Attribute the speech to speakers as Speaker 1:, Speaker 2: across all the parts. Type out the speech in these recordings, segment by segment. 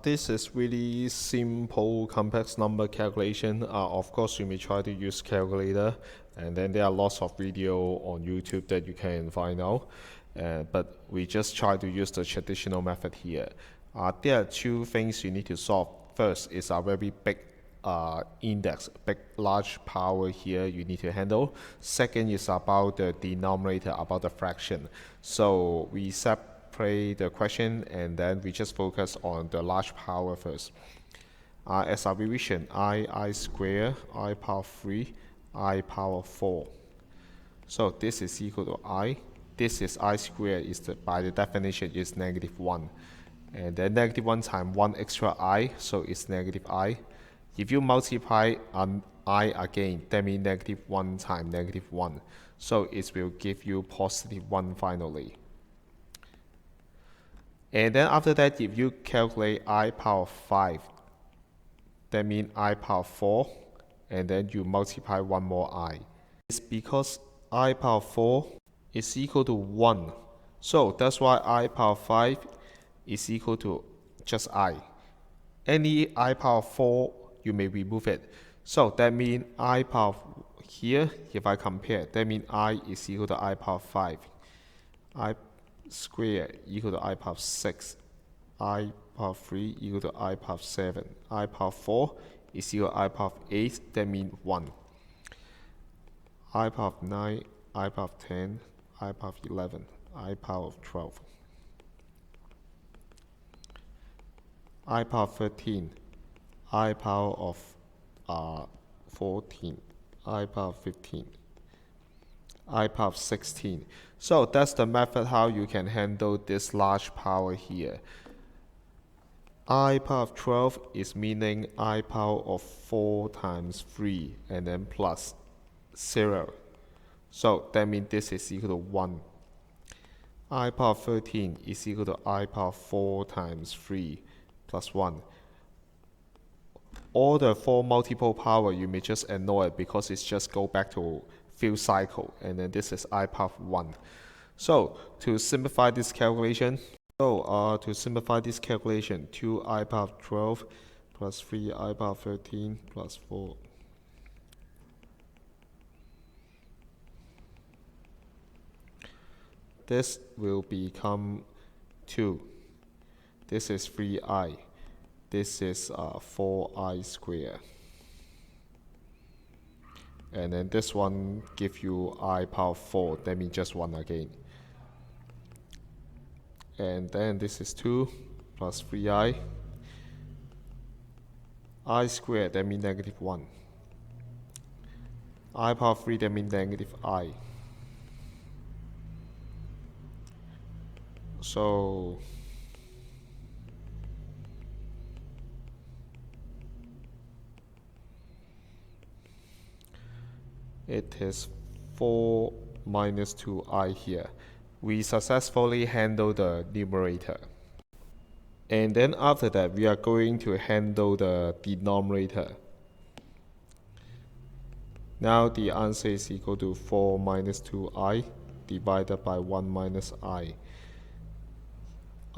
Speaker 1: This is really simple complex number calculation. Of course, you may try to use calculator, and then there are lots of video on YouTube that you can find out. But we just try to use the traditional method here. There are two things you need to solve. First is a very big index, large power here you need to handle. Second is about the denominator, about the fraction. So we separate the question and then we just focus on the large power first. As a revision, I square, I power 3, I power 4. So this is equal to I. This is I squared, by the definition is -1. And then -1 times 1 extra I, so it's -I. If you multiply I again, that means -1 times -1. So it will give you +1 finally. And then after that, if you calculate I power 5, that means I power 4, and then you multiply one more I. It's because I power 4 is equal to 1. So that's why I power 5 is equal to just I. Any I power 4, you may remove it. So that means I power here, if I compare, that means I is equal to I power 5. I squared equal to I power 6. I power 3 equal to I power 7. I power 4 is equal to I power 8, that means 1. I power 9, I power 10, I power 11, I power 12. I power 13, I power of 14, I power 15, I power 16. So that's the method how you can handle this large power here. I power of 12 is meaning I power of 4 times 3 and then plus 0. So that means this is equal to 1. I power 13 is equal to I power 4 times 3 plus 1. All the 4 multiple power, you may just ignore it because it's just go back to few cycle, and then this is I power 1. So to simplify this calculation, 2 I power 12 plus 3 I power 13 plus 4. This will become 2. This is 3i. This is 4i squared. And then this one give you I power 4, that means just 1 again. And then this is 2 plus 3i. I squared, that means -1. I power 3, that means -I. So it is 4 minus 2i here. We successfully handle the numerator. And then after that, we are going to handle the denominator. Now the answer is equal to 4 minus 2i divided by 1 minus I.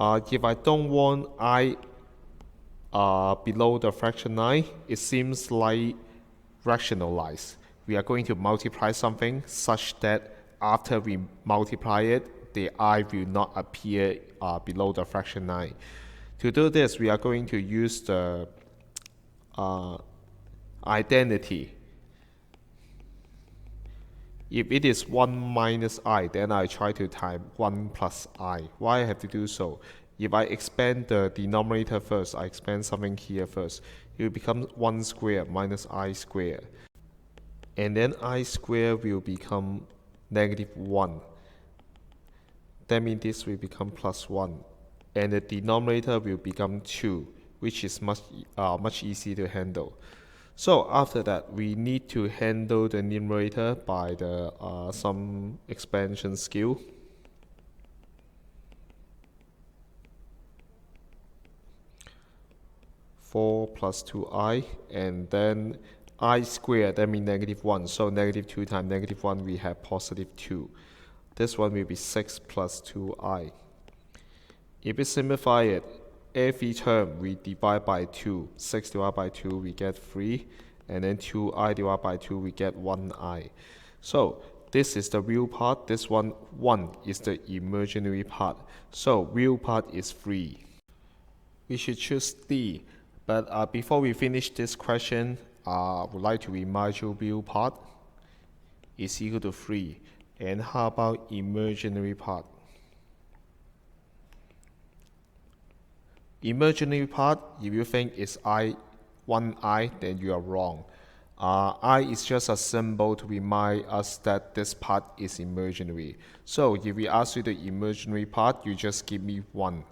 Speaker 1: If I don't want I below the fraction 9, it seems like rationalized. We are going to multiply something such that after we multiply it, the I will not appear below the fraction 9. To do this, we are going to use the identity. If it is 1 minus I, then I try to type 1 plus I. Why I have to do so? If I expand the denominator first, I expand something here first, it will become 1 squared minus I squared. And then I squared will become -1. That means this will become +1. And the denominator will become 2, which is much easier to handle. So after that, we need to handle the numerator by the some expansion skill. (4 plus 2i), and then I squared, that means -1. So -2 times -1, we have +2. This one will be 6 plus 2i. If we simplify it, every term we divide by 2. 6 divided by 2 we get 3, and then 2i divided by 2 we get 1i. So this is the real part, this one 1 is the imaginary part. So real part is 3. We should choose D. But before we finish this question, I would like to remind you real part is equal to 3. And how about imaginary part? Imaginary part, if you think it's 1i, then you are wrong. I is just a symbol to remind us that this part is imaginary. So if we ask you the imaginary part, you just give me 1.